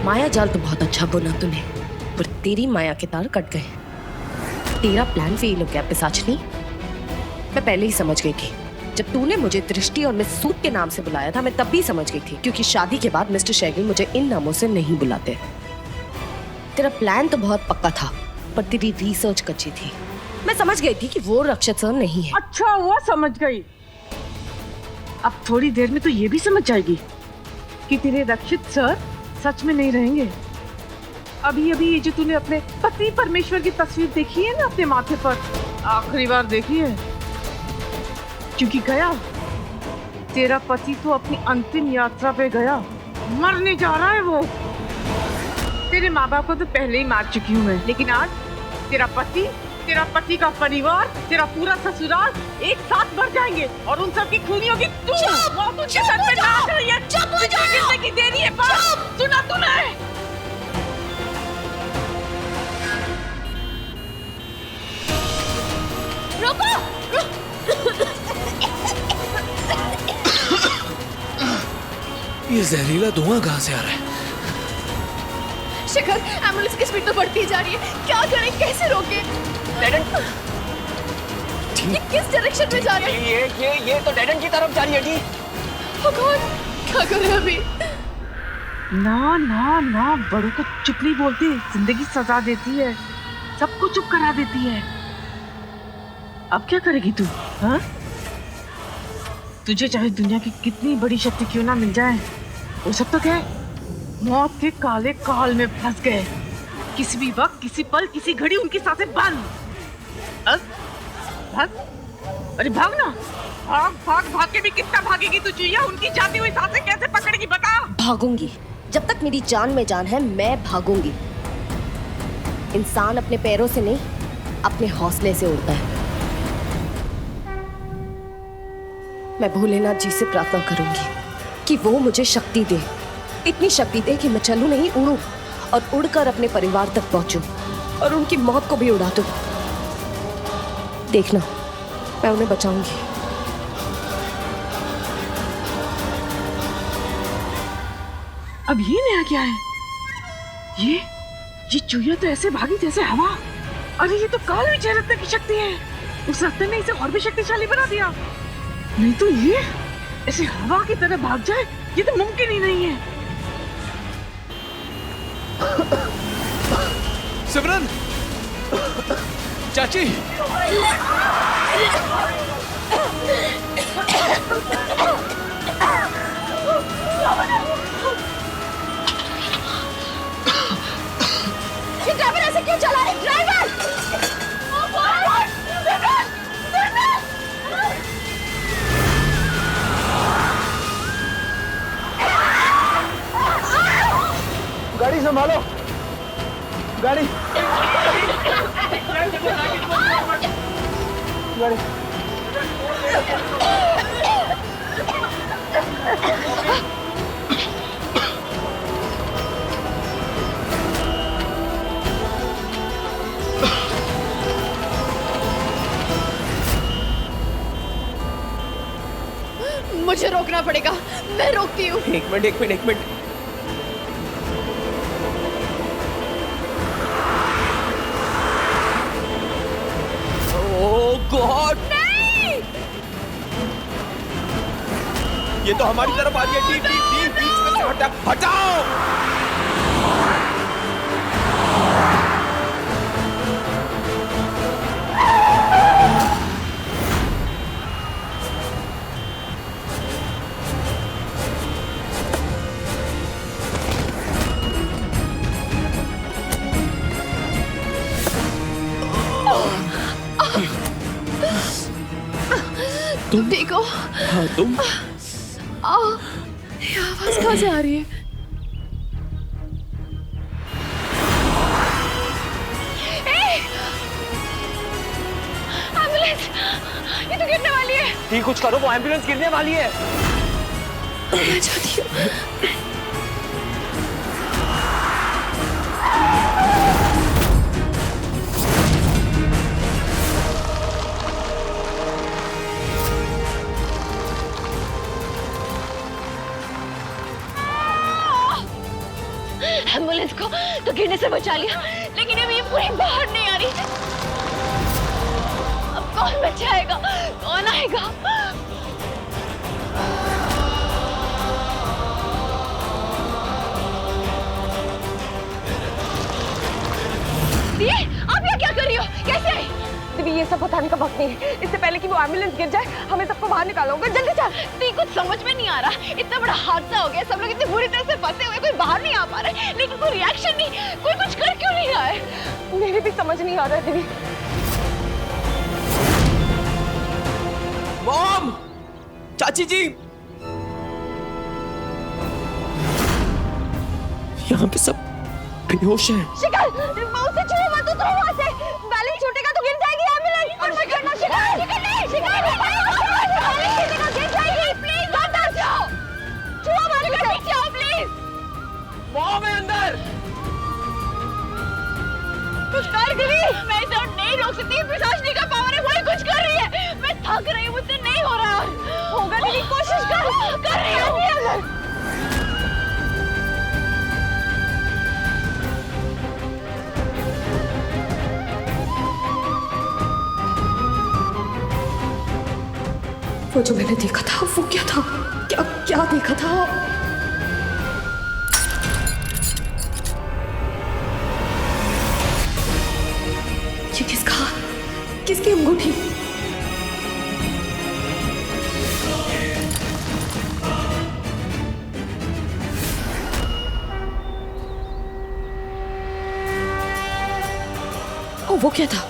माया जाल तो बहुत अच्छा बुना तूने, पर तेरी माया के तार कट गए। तेरा प्लान फेल हो गया पिशाचनी। मैं पहले ही समझ गई थी। जब तूने मुझे दृष्टि और मिस सूद के नाम से बुलाया था, मैं तब भी समझ गई थी, क्योंकि शादी के बाद मिस्टर शैगिल मुझे इन नामों से नहीं बुलाते। तेरा प्लान तो बहुत पक्का था, पर तेरी रिसर्च कच्ची थी। मैं समझ गई थी कि वो रक्षित सर नहीं है। अच्छा हुआ समझ गई। अब थोड़ी देर में तो ये भी समझ जाएगी कि तेरे रक्षित सर सच में नहीं रहेंगे। अभी अभी ये जो तूने अपने पति परमेश्वर की तस्वीर देखी है ना अपने माथे पर, आखिरी बार देखी है, क्योंकि गया तेरा पति तो अपनी अंतिम यात्रा पे गया, मरने जा रहा है वो। तेरे माँ बाप को तो पहले ही मार चुकी हूँ मैं, लेकिन आज तेरा पति का परिवार, तेरा पूरा ससुराल एक साथ मर जाएंगे और उन सब की खूनियों की तू मौत उनके सर पे नाच रही है। तुझे गिरने की देरी है। सुना तूने? रुको! ये जहरीला धुआं कहाँ से आ रहा है? शिखर, एम्बुलेंस की स्पीड तो बढ़ती जा रही है। क्या करें, कैसे रोके? ये किस डायरेक्शन में जा रही है? ये तो डेड एंड की तरफ जा रही है। डी भगवान, क्या करें अभी? ना ना ना, बड़ों को चुप नहीं बोलती। जिंदगी सजा देती है, सबको चुप करा देती है। अब क्या करेगी तू? हाँ? तुझे चाहे दुनिया की कितनी बड़ी शक्ति क्यों ना मिल जाए, वो सब तो क्या है, मौत के काले काल में फंस गए। किसी भी वक्त, किसी पल, किसी घड़ी उनकी सांसें बंद। भाग, अरे भाग ना, भाग के भी कितना भागेगी तू चुईया? उनकी जाती हुई सांसें कैसे पकड़ेगी बता? भागूंगी, जब तक मेरी जान में जान है मैं भागूंगी। इंसान अपने पैरों से नहीं, अपने हौसले से उड़ता है। मैं भोलेनाथ जी से प्रार्थना करूंगी कि वो मुझे शक्ति दे, इतनी शक्ति दे कि मैं चलूं नहीं, उड़ूं और उड़कर अपने परिवार तक पहुंचूं और उनकी मौत को भी उड़ा दूं। देखना, मैं उन्हें बचाऊंगी। अब ये नया क्या है? ये चूहिया तो ऐसे भागी जैसे हवा। अरे ये तो काल विजय रत्न की शक्ति है। उस रत्न ने इसे और भी शक्तिशाली बना दिया। नहीं तो ये ऐसे हवा की तरह भाग जाए, ये तो मुमकिन ही नहीं है। सिमरन, चाची, ये ड्राइवर ऐसे क्यों चला रहे? ड्राइवर! गाड़ी संभालो, गाड़ी मुझे रोकना पड़ेगा, मैं रोकती हूँ। एक मिनट। ओह गॉड, नहीं! ये तो हमारी तरफ आ रही है। डी बीच में से हटाओ। तुम देखो। हाँ तुम। ये आवाज कहाँ से आ रही है? एम्बुलेंस! ये तो गिरने वाली है। डी कुछ करो, वो एम्बुलेंस गिरने वाली है। मैं जाती हूँ। एम्बुलेंस को तो गिरने से बचा लिया, लेकिन अभी ये पूरी बाहर नहीं आ रही। अब कौन बचाएगा, कौन आएगा? दिए, आप यहाँ क्या कर रही हो? कैसे आई? दिव्या, ये सब बताने का वक्त नहीं है। इससे पहले कि वो एम्बुलेंस गिर जाए, हमें सबको बाहर निकालोगे। जल्दी चल। नहीं, कुछ समझ में नहीं आ रहा। इतना बड़ा हादसा हो गया, सब लोग इतनी बुरी तरह से फंसे हुए, कोई बाहर नहीं आ पा रहा है, लेकिन कोई रिएक्शन नहीं, कोई कुछ कर क्यों नहीं रहा है? मेरे भी समझ नहीं आ रहा है दिव्या। मॉम, चाची जी, यहाँ पे सब बेहोश हैं। शिखर, उसे छुओ मत, उतरो वहाँ से। बैलेंस छूटेगा तो गिर जाएगी एम्बुलेंस। और मत करना शिखर, शिखर नहीं, शिखर बैलेंस छूटेगा, गिर जाएगी। प्लीज मत जाओ, छुओ मत, पीछे आओ प्लीज। मॉम है अंदर। कुछ कर दिवी, मैं इसे नहीं रोक सकती। पिशाचनी का पावर है, वही कुछ कर रही है। मैं थक रही हूँ, मुझसे नहीं हो रहा। होगा दिवी, कोशिश कर रही हूँ। वो जो मैंने देखा था, वो क्या था? क्या क्या देखा था? ये किसका? किसकी अंगूठी? ओ, वो क्या था?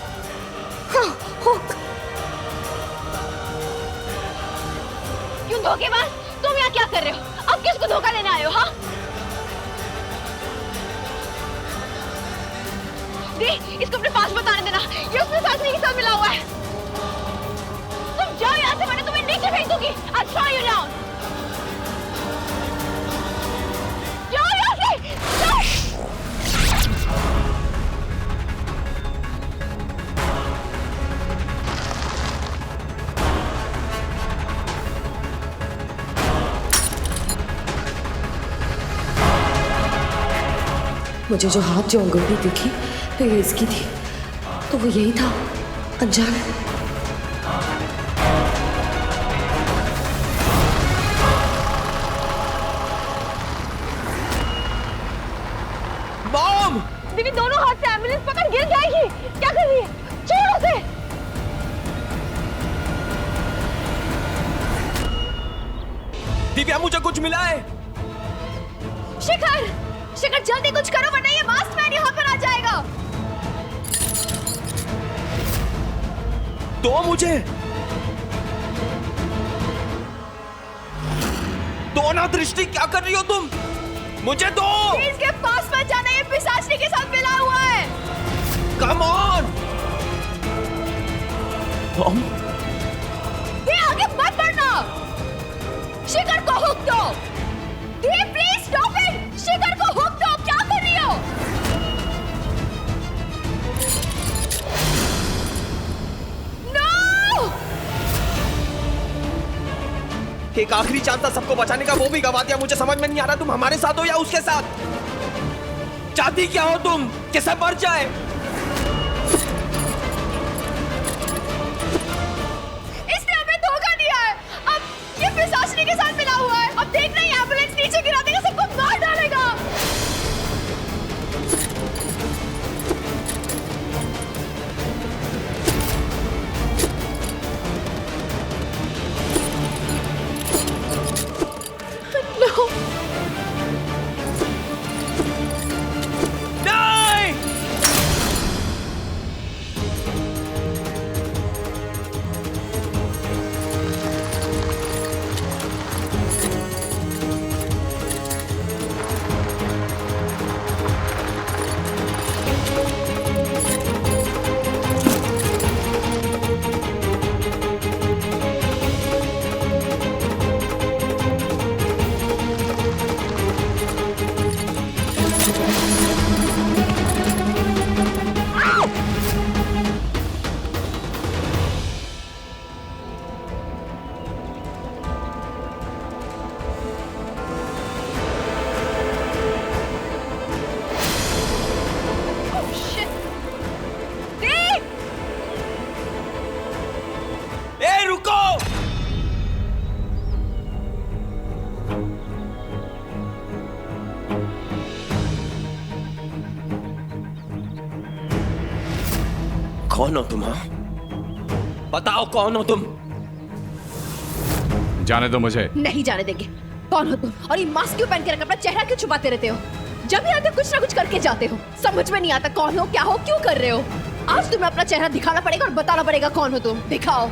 हाँ, क्यों धोखेबाज, तुम यहाँ क्या कर रहे हो? अब किसको धोखा देने आए हो? हाँ, इसको अपने पास बताने देना, ये उसमें सासनी के साथ मिला हुआ है। तुम जाओ यहाँ से, मैंने तुम्हें नीचे भेज दूंगी। I'll throw you down। जाओ यहाँ से, जाओ। मुझे जो हाथ, जो अंगूठी दिखी, तो ये इसकी थी। तो वो यही था, अनजान। मॉम, दीदी दोनों हाथ से एम्बुलेंस पकड़ गिर जाएगी। क्या कर रही है? छोड़ उसे। दिव्या, मुझे कुछ मिला है। शिखर, शिखर जल्दी कुछ करो, वरना ये मास्क मैन यहाँ पर आ जाएगा। दो मुझे, दो ना दृष्टि, क्या कर रही हो तुम? मुझे दो। इसके पास मत जाना, ये पिशाचनी के साथ मिला हुआ है। Come on. मॉम, ये आगे मत बढ़ना। शिखर को हुक दो। ये प्लीज स्टॉप इट। शिखर को हुक दो। क्या कर रही हो? नो! एक आखिरी चांस था सबको बचाने का, वो भी गवा दिया। मुझे समझ में नहीं आ रहा तुम हमारे साथ हो या उसके साथ। चाहती क्या हो तुम? कि सब मर जाए? इसने हमें धोखा दिया है। अब ये पिशाचनी के साथ मिला हुआ है। अब देखना, ये एम्बुलेंस नीचे गिरा देगा, सबको मार डालेगा। नहीं! कौन हो तुम? हाँ, बताओ कौन हो तुम? जाने दो मुझे। नहीं जाने देंगे। कौन हो तुम और ये मास्क क्यों पहन के रखा? अपना चेहरा क्यों छुपाते रहते हो? जब भी आते हो कुछ ना कुछ करके जाते हो। समझ में नहीं आता कौन हो, क्या हो, क्यों कर रहे हो। आज तुम्हें अपना चेहरा दिखाना पड़ेगा और बताना पड़ेगा कौन हो तुम। दिखाओ।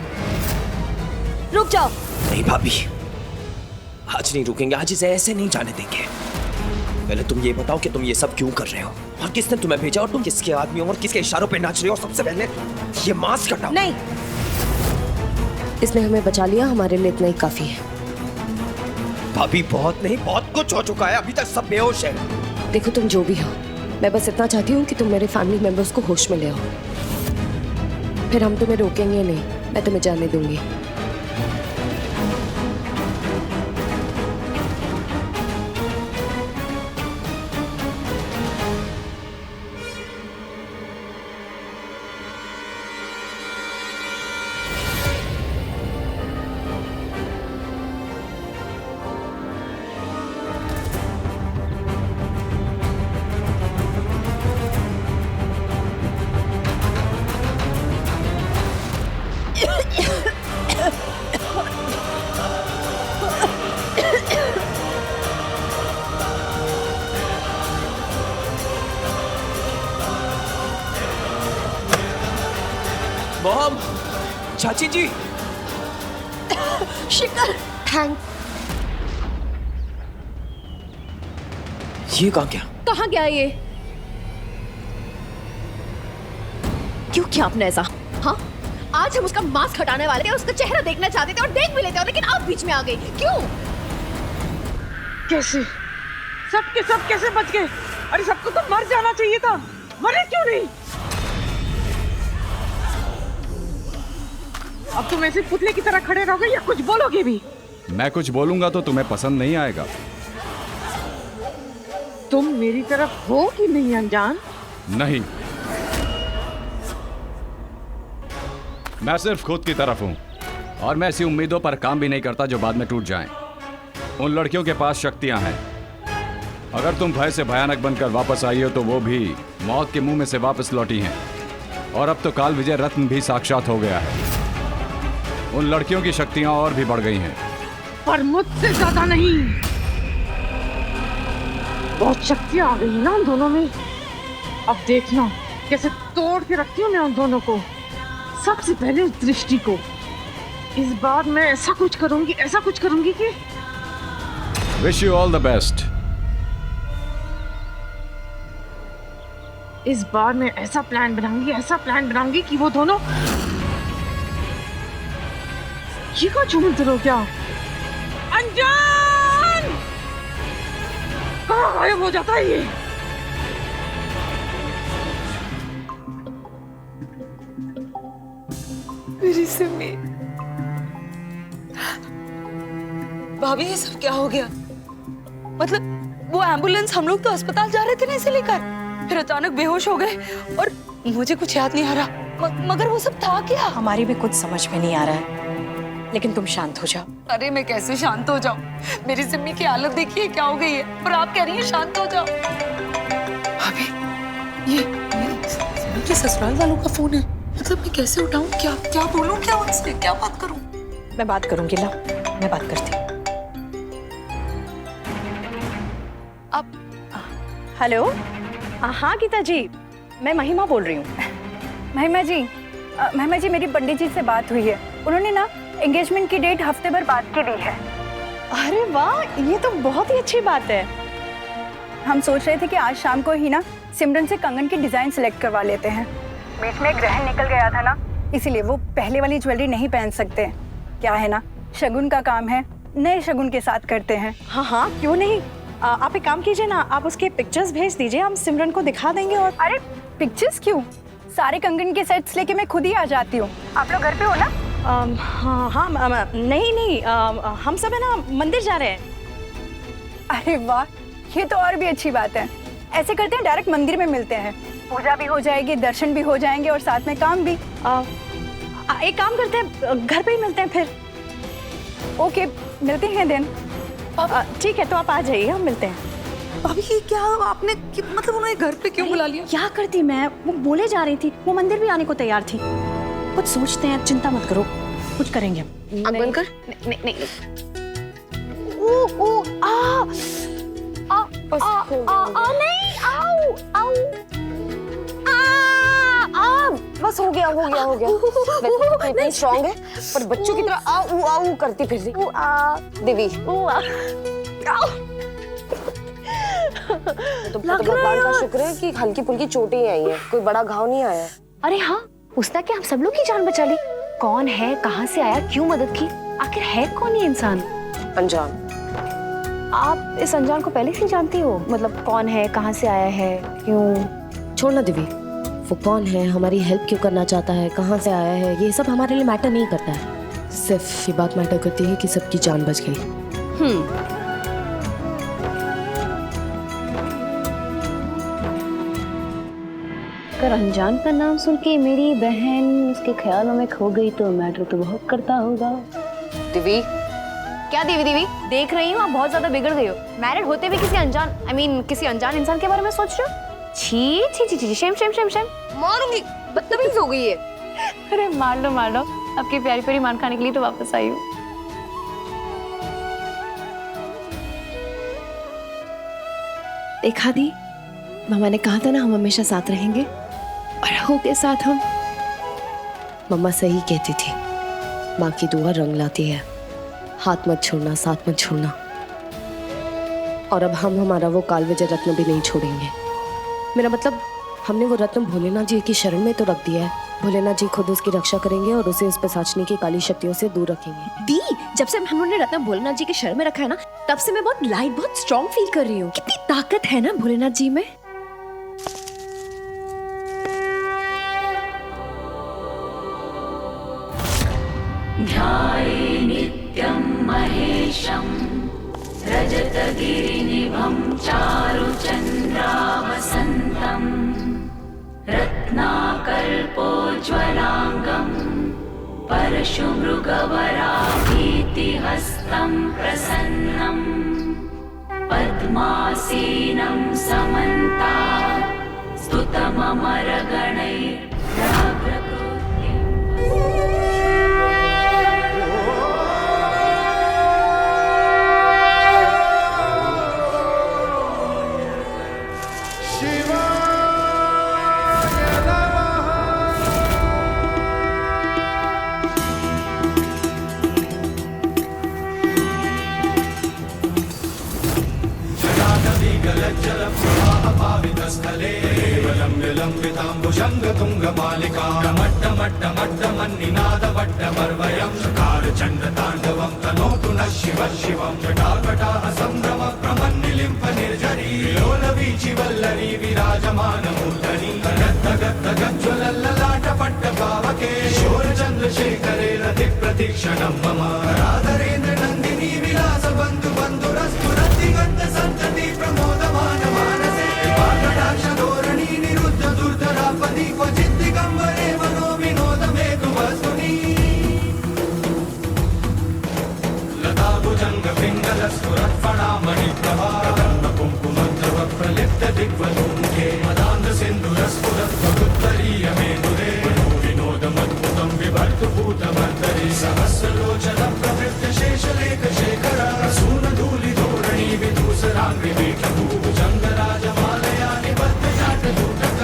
रुक जाओ। नहीं भाभी, आज नहीं रुकेंगे, आज इसे ऐसे नहीं जाने देंगे। पहले तुम ये बताओ कि तुम ये सब क्यों कर रहे हो और किसने तुम्हें भेजा और तुम किसके आदमी हो और किसके इशारों पे नाच रहे हो। और सबसे पहले ये मास्क हटाओ। नहीं, इसने हमें बचा लिया, हमारे लिए इतना ही काफी है। भाभी बहुत नहीं, बहुत कुछ हो चुका है, अभी तक सब बेहोश है। देखो तुम जो भी हो, मैं बस इतना चाहती हूँ कि तुम मेरे फैमिली मेंबर्स को होश में ले आओ। फिर हम तुम्हें रोकेंगे नहीं, मैं तुम्हें जाने दूंगी। मॉम, चाची जी। शिखर, थैंक। ये कहाँ गया? कहाँ गया ये? क्यों किया आपने ऐसा? हाँ, आज हम उसका मास्क हटाने वाले थे, उसका चेहरा देखना चाहते थे और देख भी लेते हो, लेकिन आप बीच में आ गई। क्यों? कैसे सब के सब कैसे बच गए? अरे सबको तो मर जाना चाहिए था, मरे क्यों नहीं? अब तुम ऐसे पुतले की तरह खड़े रहोगे या कुछ बोलोगे भी? मैं कुछ बोलूंगा तो तुम्हें पसंद नहीं आएगा। तुम मेरी तरफ हो कि नहीं अनजान? नहीं, मैं सिर्फ खुद की तरफ हूं और मैं ऐसी उम्मीदों पर काम भी नहीं करता जो बाद में टूट जाएं। उन लड़कियों के पास शक्तियां हैं। अगर तुम भय से भयानक बनकर वापस आई हो तो वो भी मौत के मुंह में से वापस लौटी हैं। और अब तो काल विजय रत्न भी साक्षात हो गया है। उन लड़कियों की शक्तियां और भी बढ़ गई हैं। पर मुझसे ज्यादा नहीं। बहुत शक्तियां आ गई ना उन दोनों में। अब देखना कैसे तोड़ के रखती हूँ मैं उन दोनों को। सबसे पहले उस दृष्टि को। इस बार मैं ऐसा कुछ करूंगी कि wish you all the best. इस बार मैं ऐसा प्लान बनाऊंगी कि वो दोनों ये क्या झूमते रहो क्या? अनजान! कहाँ गायब हो जाता है ये? मेरी सिमी, भाभी ये सब क्या हो गया? मतलब वो एम्बुलेंस, हम लोग तो अस्पताल जा रहे थे ना इसे लेकर, फिर अचानक बेहोश हो गए और मुझे कुछ याद नहीं आ रहा। मगर वो सब था क्या? हमारी भी कुछ समझ में नहीं आ रहा है, लेकिन तुम शांत हो जाओ। अरे मैं कैसे शांत हो जाऊं? मेरी सिमी की हालत देखिए क्या हो गई है और आप कह रही हैं शांत हो जाओ। भाभी ये सिमी के ससुराल वालों का फोन है। मतलब मैं कैसे उठाऊं? क्या बोलूं? क्या उनसे क्या बात करूं? मैं बात करूंगी, ला मैं बात करती हूँ। आप हेलो, हाँ गीता जी, मैं महिमा बोल रही हूँ। महिमा जी मेरी पंडित जी से बात हुई है। उन्होंने ना एंगेजमेंट की डेट हफ्ते भर बाद की दी है। अरे वाह, ये तो बहुत ही अच्छी बात है। हम सोच रहे थे कि आज शाम को ही ना सिमरन से कंगन की डिजाइन सिलेक्ट करवा लेते हैं। बीच में ग्रहण निकल गया था ना, इसीलिए वो पहले वाली ज्वेलरी नहीं पहन सकते। क्या है ना, शगुन का काम है, नए शगुन के साथ करते हैं। हाँ, क्यों नहीं। आप एक काम कीजिए ना, आप उसके पिक्चर्स भेज दीजिए, हम सिमरन को दिखा देंगे। और अरे पिक्चर्स क्यों, सारे कंगन के सेट्स लेके मैं खुद ही आ जाती हूँ। आप लोग घर पे हो ना? हाँ, नहीं, हम सब है ना मंदिर जा रहे हैं। अरे वाह, ये तो और भी अच्छी बात है। ऐसे करते हैं, डायरेक्ट मंदिर में मिलते हैं, पूजा भी हो जाएगी, दर्शन भी हो जाएंगे और साथ में काम भी। एक काम करते हैं, घर पे ही मिलते हैं फिर। ओके, मिलते हैं दिन। ठीक है, तो आप आ जाइए, हम मिलते हैं। भाभी ये क्या आपने मतलब उन्हें घर पे क्यों बुला लिया? क्या करती मैं, वो बोले जा रही थी, वो मंदिर भी आने को तैयार थी। कुछ सोचते हैं, चिंता मत करो, कुछ करेंगे। आग बंद कर। नहीं बस हो गया वैसे इतनी स्ट्रांग है पर बच्चों की तरह आऊ आऊ करती फिर रही। देवी तो भगवान का शुक्र है कि हल्की फुल्की चोटें ही आई हैं, कोई बड़ा घाव नहीं आया। अरे हाँ, उसने क्या हम सब लोग की जान बचा ली? कौन है, कहाँ से आया, क्यों मदद की, आखिर है कौन ये इंसान? अनजान। आप इस अनजान को पहले से जानती हो? मतलब कौन है, कहाँ से आया है, क्यों? छोड़ना दिव्य, वो कौन है, हमारी हेल्प क्यों करना चाहता है, कहाँ से आया है, ये सब हमारे लिए मैटर नहीं करता है। सिर्फ ये बात मैटर करती है कि सबकी जान बच गई। अगर अनजान का नाम सुन के मेरी बहन उसके ख्यालों में खो गई तो मैटर तो बहुत करता होगा। दिवी क्या देवी देख रही हूँ, आप बहुत ज्यादा बिगड़ गई हो। मैरिड होते भी किसी अनजान किसी अनजान इंसान के बारे में सोच रहे हो? छी छी छी छी, शेम शेम शेम शेम। मारूंगी, बदतमीज हो गई है। अरे मार लो आपकी प्यारी प्यारी मान खाने के लिए तो वापस आई हूँ। देखा दी, मामा ने कहा था ना हम हमेशा साथ रहेंगे, और हो गए साथ हम। मम्मा सही कहती थी, माँ की दुआ रंग लाती है। हाथ मत छोड़ना, साथ मत छोड़ना। और अब हम हमारा वो कालविजय रत्न भी नहीं छोड़ेंगे। मेरा मतलब, हमने वो रत्न भोलेनाथ जी की शरण में तो रख दिया है। भोलेनाथ जी खुद उसकी रक्षा करेंगे और उसे उस पिशाचनी की काली शक्तियों से दूर रखेंगे। दी, जब से हमने रत्न भोलेनाथ जी के शरण में रखा है ना, तब से मैं बहुत लाइट, बहुत स्ट्रॉन्ग फील कर रही हूँ। कितनी ताकत है ना भोलेनाथ जी में। ध्याये नित्यं महेशं रजतगिरिनिभं चारुचन्द्रावसन्तं रत्नाकल्पोज्ज्वलाङ्गं परशुमृगवराभीतिहस्तं प्रसन्नं पद्मासीनं समन्तात् स्तुतममरगणैर्व्याघ्रकृत्यम्। लम्बिताम्बुजङ्गतुङ्गमालिका टमट्टमट्टमट्टमन्निनादवट्टमर्वयं चकारचण्डताण्डवं तनोतु नः शिवः शिवं जटाकटाः सम्भ्रमप्रमन्निलिम्पनिर्झरी लोलवीचिवल्लरी विराजमानमूर्धनि गद्गद्गज्ज्वलल्ललाटपट्टपावके शोरचन्द्रशेखरे रतिप्रतीक्षणं मम राधरेन्द्रनन्दिनी विलासबन्धु बन्धुरस्तु रतिगन्तसन्तति प्रमोदमान मानसे कृपाकटाक्षधोरणी निरुद्ध दुर्धरापदि क्वचित् दिगम्बरे मनो विनोदमेतु वस्तुनि लताभुजङ्गपिङ्गलस्फुरत्फणामणिप्रभा कुङ्कुमद्रव प्रलिप्त दिग्वधूमुखे मदान्धसिन्धुरस्फुरत्वगुत्तरीयमेन्दुरे विनोदमद्भुतं बिभर्तु भूतमर्दरे सहस्रलोचनं प्रवृत्त शेषलेखशेखर सूनधूलिधोरणी विदूसराङ्गिवीठभूभुजङ्गराजमालया निबद्धजाटदूतक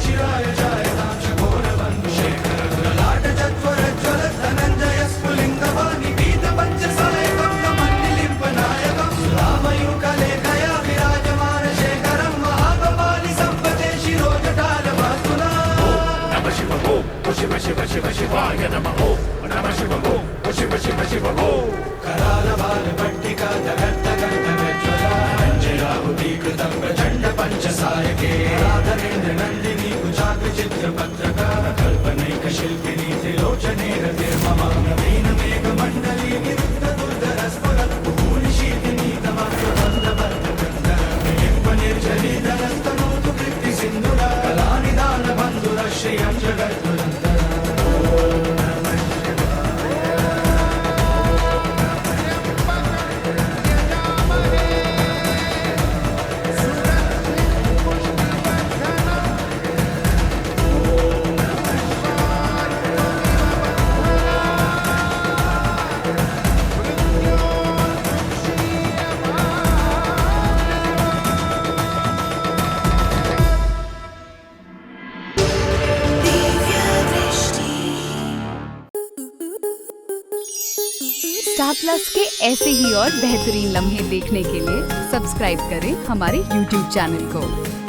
शिराय जायतां शकोरबन्धुशेखर ललाटचत्वरज्ज्वल धनञ्जय स्फुलिङ्गवानि गीतपञ्चसायकं नमन्निलिम्पनायकं रामयूकलेखया विराजमानशेखरं महाकपालि सम्पते शिरोजटालवास्तुना नमः शिव शिव शिव शिव शिवाय नमः नमः शिव शिव शिव शिव करालबालपट्टिका जगत्तगर्तगज्ज्वलाञ्जलाहुतीकृतं प्रचण्ड पञ्चसायके राधरेन्द्र नन्दिनी कुचाग्रचित्रपत्रका कल्पनैकशिल्पिनी त्रिलोचने रतिर्मम नवीन मेघमण्डली निरुद्धदुर्धरस्फुरत् भूनिशीतिनी तमग्रबन्धबन्धनिर्झरीधरस्तनोतु कृत्तिसिन्धुरा कलानिदानबन्धुरः श्रियं जगद्गुरुन्दर प्लस के ऐसे ही और बेहतरीन लम्हे देखने के लिए सब्सक्राइब करें हमारे YouTube चैनल को।